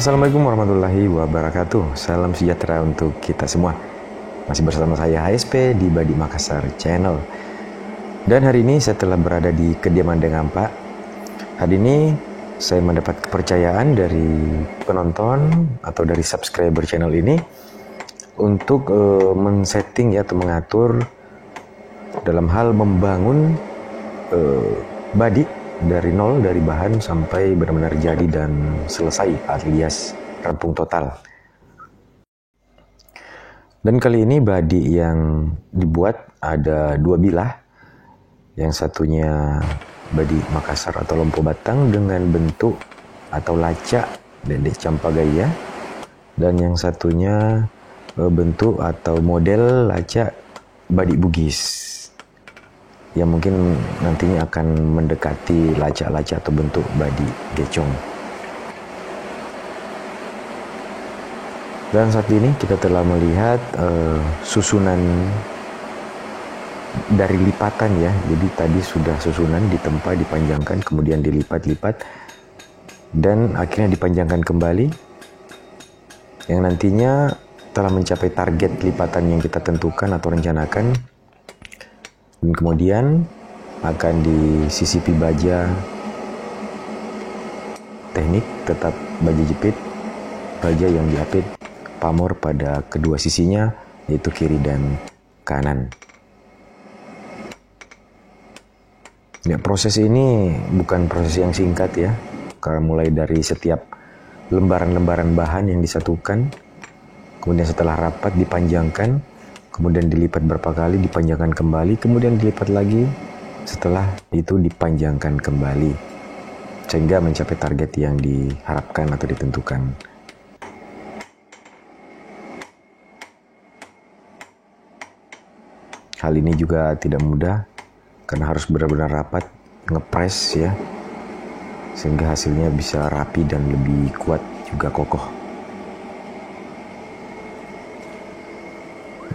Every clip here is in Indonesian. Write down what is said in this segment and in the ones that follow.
Assalamualaikum warahmatullahi wabarakatuh. Salam sejahtera untuk kita semua. Masih bersama saya HSP di Badik Makassar Channel. Dan hari ini saya telah berada di kediaman Deng Ampa. Hari ini saya mendapat kepercayaan dari penonton atau dari subscriber channel ini untuk men-setting atau mengatur dalam hal membangun badik dari nol, dari bahan sampai benar-benar jadi dan selesai alias rampung total. Dan kali ini badik yang dibuat ada dua bilah. Yang satunya badik Makassar atau Lompo Batang dengan bentuk atau lacak Dedek Campagaya, dan yang satunya bentuk atau model lacak badik Bugis yang mungkin nantinya akan mendekati lacak-lacak atau bentuk badik Gecong. Dan saat ini kita telah melihat susunan dari lipatan ya. Jadi tadi sudah susunan ditempa, dipanjangkan, kemudian dilipat-lipat dan akhirnya dipanjangkan kembali, yang nantinya telah mencapai target lipatan yang kita tentukan atau rencanakan. Dan kemudian akan disisipi baja teknik, tetap baja jepit, baja yang diapit pamor pada kedua sisinya, yaitu kiri dan kanan. Ya, proses ini bukan proses yang singkat ya, karena mulai dari setiap lembaran-lembaran bahan yang disatukan, kemudian setelah rapat dipanjangkan, kemudian dilipat berapa kali, dipanjangkan kembali, kemudian dilipat lagi, setelah itu dipanjangkan kembali, sehingga mencapai target yang diharapkan atau ditentukan. Hal ini juga tidak mudah, karena harus benar-benar rapat, ngepres ya, sehingga hasilnya bisa rapi dan lebih kuat, juga kokoh.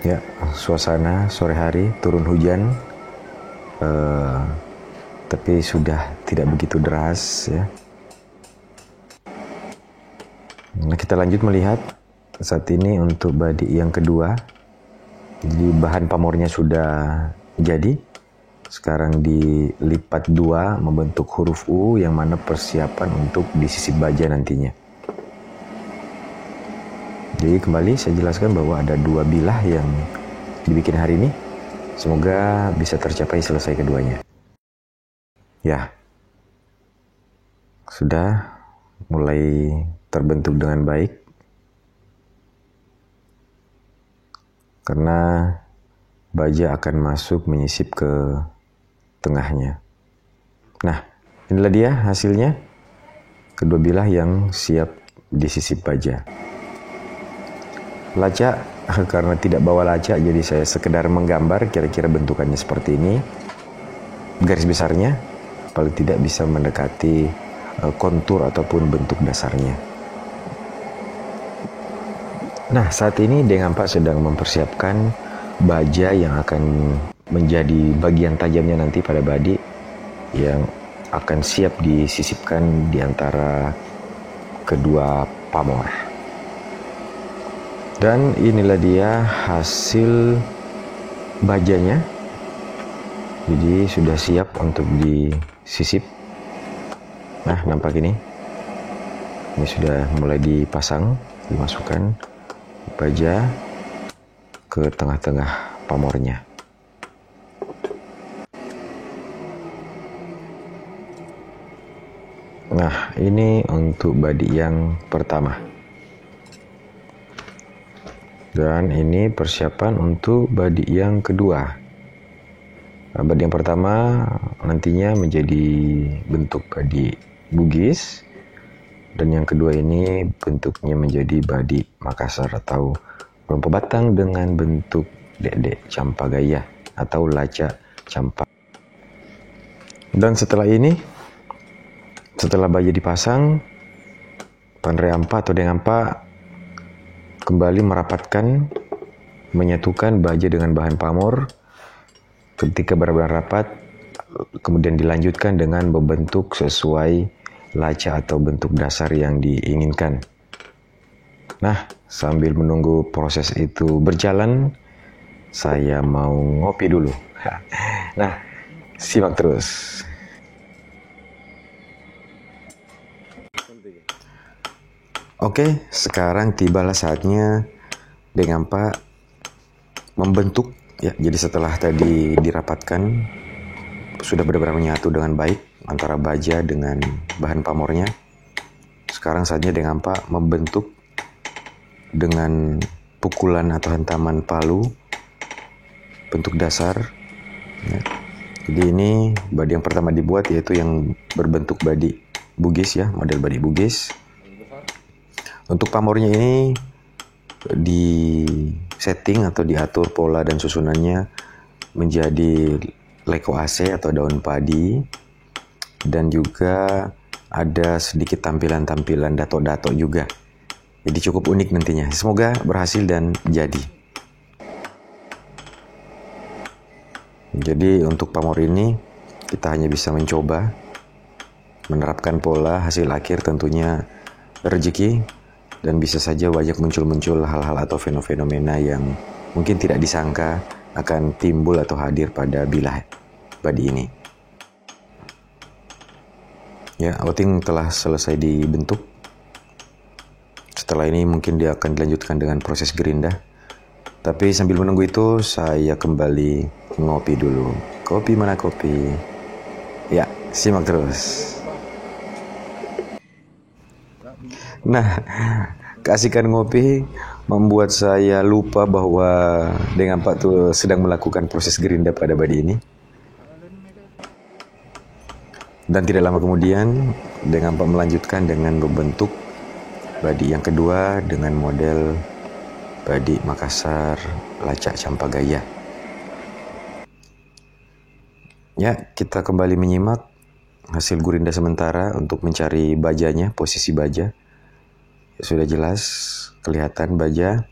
Ya, suasana sore hari, turun hujan, tapi sudah tidak begitu deras ya. Nah, kita lanjut melihat saat ini untuk badik yang kedua. Jadi bahan pamornya sudah jadi. Sekarang dilipat dua membentuk huruf U, yang mana persiapan untuk disisip baja nantinya. Jadi kembali saya jelaskan bahwa ada dua bilah yang dibikin hari ini. Semoga bisa tercapai selesai keduanya. Ya, sudah mulai terbentuk dengan baik. Karena baja akan masuk menyisip ke tengahnya. Nah, inilah dia hasilnya. Kedua bilah yang siap disisip baja. Lacak, karena tidak bawa lacak, jadi saya sekedar menggambar kira-kira bentukannya seperti ini. Garis besarnya paling tidak bisa mendekati kontur ataupun bentuk dasarnya. Nah, saat ini Deng Ampa sedang mempersiapkan baja yang akan menjadi bagian tajamnya nanti pada badik, yang akan siap disisipkan di antara kedua pamor. Dan inilah dia hasil bajanya. Jadi sudah siap untuk disisip. Nah, nampak ini. Ini sudah mulai dipasang, dimasukkan baja ke tengah-tengah pamornya. Nah, ini untuk badik yang pertama. Dan ini persiapan untuk badik yang kedua. Nah, badik yang pertama nantinya menjadi bentuk badik Bugis. Dan yang kedua ini bentuknya menjadi badik Makassar atau Lompo Batang dengan bentuk Dedek Campagaya atau lacak campak. Dan setelah ini, setelah baja dipasang, Pandre Ampa atau Deng Ampa kembali merapatkan, menyatukan baja dengan bahan pamor. Ketika benar-benar rapat, kemudian dilanjutkan dengan membentuk sesuai lacak atau bentuk dasar yang diinginkan. Nah, sambil menunggu proses itu berjalan, saya mau ngopi dulu. Nah, simak terus. Oke, sekarang tibalah saatnya dengan Pak membentuk ya. Jadi setelah tadi dirapatkan sudah benar-benar menyatu dengan baik antara baja dengan bahan pamornya. Sekarang saatnya dengan Pak membentuk dengan pukulan atau hantaman palu bentuk dasar ya. Jadi ini badi yang pertama dibuat yaitu yang berbentuk badi bugis ya, model badi bugis. Untuk pamornya ini di setting atau diatur pola dan susunannya menjadi leko AC atau daun padi, dan juga ada sedikit tampilan-tampilan dato-dato juga. Jadi cukup unik nantinya. Semoga berhasil dan jadi. Jadi untuk pamor ini kita hanya bisa mencoba menerapkan pola, hasil akhir tentunya rezeki, dan bisa saja banyak muncul-muncul hal-hal atau fenomena yang mungkin tidak disangka akan timbul atau hadir pada bilah badi ini. Ya, outing telah selesai dibentuk. Setelah ini mungkin dia akan dilanjutkan dengan proses gerinda. Tapi sambil menunggu itu saya kembali ngopi dulu. Kopi mana kopi? Ya, simak terus. Nah, keasikan ngopi membuat saya lupa bahwa dengan Pak tuh sedang melakukan proses gerinda pada badi ini. Dan tidak lama kemudian dengan Pak melanjutkan dengan membentuk badi yang kedua dengan model badi Makassar Lacak Campagaya. Ya, kita kembali menyimak hasil gurinda sementara untuk mencari bajanya, posisi baja. Sudah jelas kelihatan baja.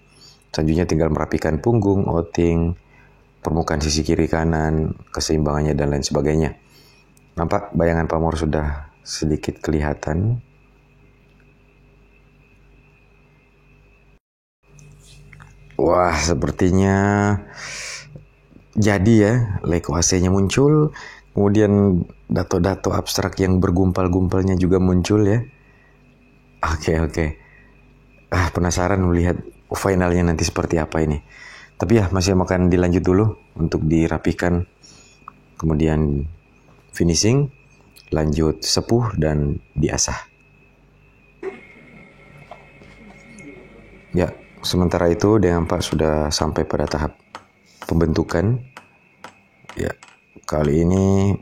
Selanjutnya tinggal merapikan punggung, outing, permukaan sisi kiri kanan, keseimbangannya dan lain sebagainya. Nampak bayangan pamor sudah sedikit kelihatan. Wah, sepertinya jadi ya. Leko AC-nya muncul, kemudian dato-dato abstrak yang bergumpal-gumpalnya juga muncul ya. Oke. Penasaran melihat finalnya nanti seperti apa ini. Tapi ya masih akan dilanjut dulu untuk dirapikan. Kemudian finishing, lanjut sepuh dan diasah. Ya, sementara itu dengan Pak sudah sampai pada tahap pembentukan. Ya, kali ini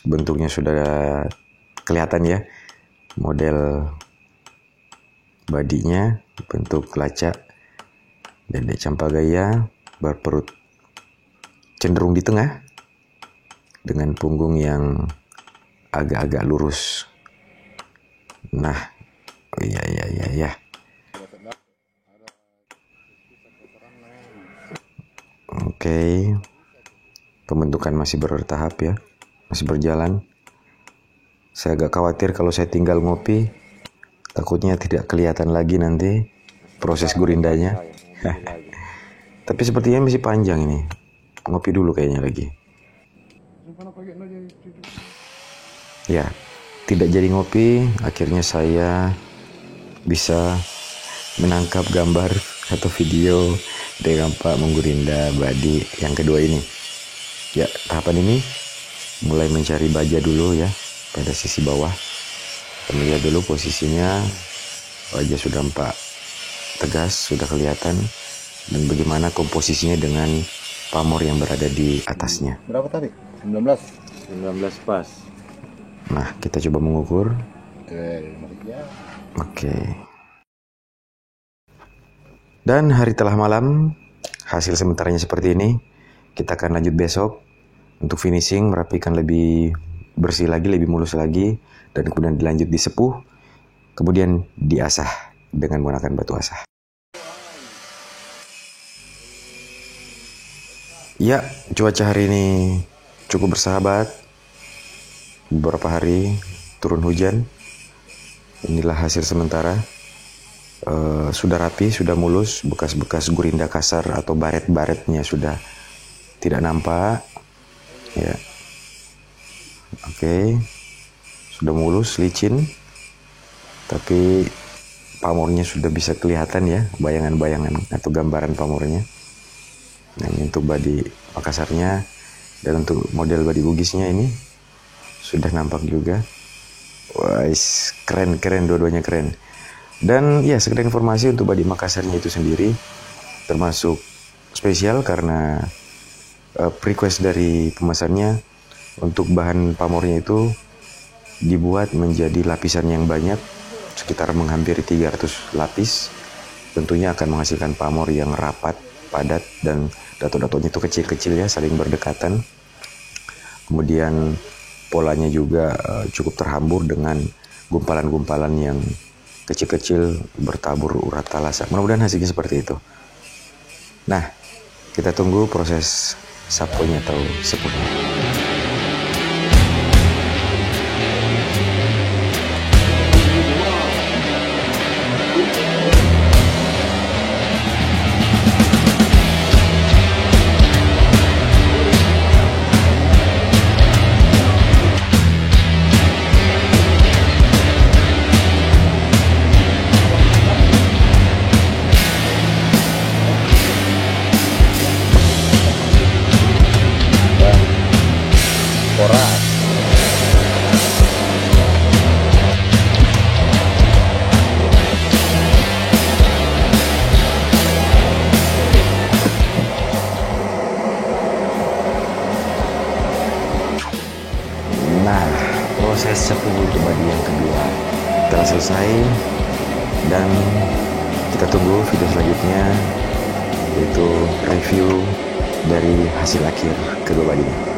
bentuknya sudah kelihatan ya. Model badinya bentuk lacak Dendek Campagaya, berperut cenderung di tengah dengan punggung yang agak-agak lurus. Nah, iya. Oke. Pembentukan masih bertahap ya, masih berjalan. Saya agak khawatir kalau saya tinggal ngopi, takutnya tidak kelihatan lagi nanti proses gurindanya. Tapi sepertinya masih panjang ini. Ngopi dulu kayaknya lagi. Ya, tidak jadi ngopi. Akhirnya saya bisa menangkap gambar atau video dengan Pak menggurinda badi yang kedua ini. Ya, tahapan ini mulai mencari baja dulu ya pada sisi bawah. Kita lihat dulu posisinya, baja sudah nampak tegas, sudah kelihatan, dan bagaimana komposisinya dengan pamor yang berada di atasnya. Berapa tadi? 19 pas. Nah, kita coba mengukur. Oke. Dan hari telah malam, hasil sementaranya seperti ini. Kita akan lanjut besok untuk finishing, merapikan lebih bersih lagi, lebih mulus lagi, dan kemudian dilanjut disepuh, kemudian diasah dengan menggunakan batu asah. Ya, cuaca hari ini cukup bersahabat. Beberapa hari turun hujan. Inilah hasil sementara. sudah rapi, sudah mulus, bekas-bekas gurinda kasar atau baret-baretnya sudah tidak nampak. Ya, oke, sudah mulus, licin, tapi pamornya sudah bisa kelihatan ya, bayangan-bayangan atau gambaran pamornya. Nah, ini untuk badi Makassarnya, dan untuk model badi Bugisnya ini sudah nampak juga. Wah, keren, dua-duanya keren. Dan ya, sekedar informasi untuk badi Makassarnya itu sendiri termasuk spesial karena request dari pemesannya untuk bahan pamornya itu dibuat menjadi lapisan yang banyak, sekitar menghampiri 300 lapis. Tentunya akan menghasilkan pamor yang rapat, padat, dan dato-datonya itu kecil-kecil ya, saling berdekatan. Kemudian polanya juga cukup terhambur dengan gumpalan-gumpalan yang kecil-kecil bertabur urat talasa. Mudah-mudahan hasilnya seperti itu. Nah, kita tunggu proses saponya atau sepurnya. Nah, proses sepuluh untuk badi yang kedua telah selesai, dan kita tunggu video selanjutnya, yaitu review dari hasil akhir kedua badinya.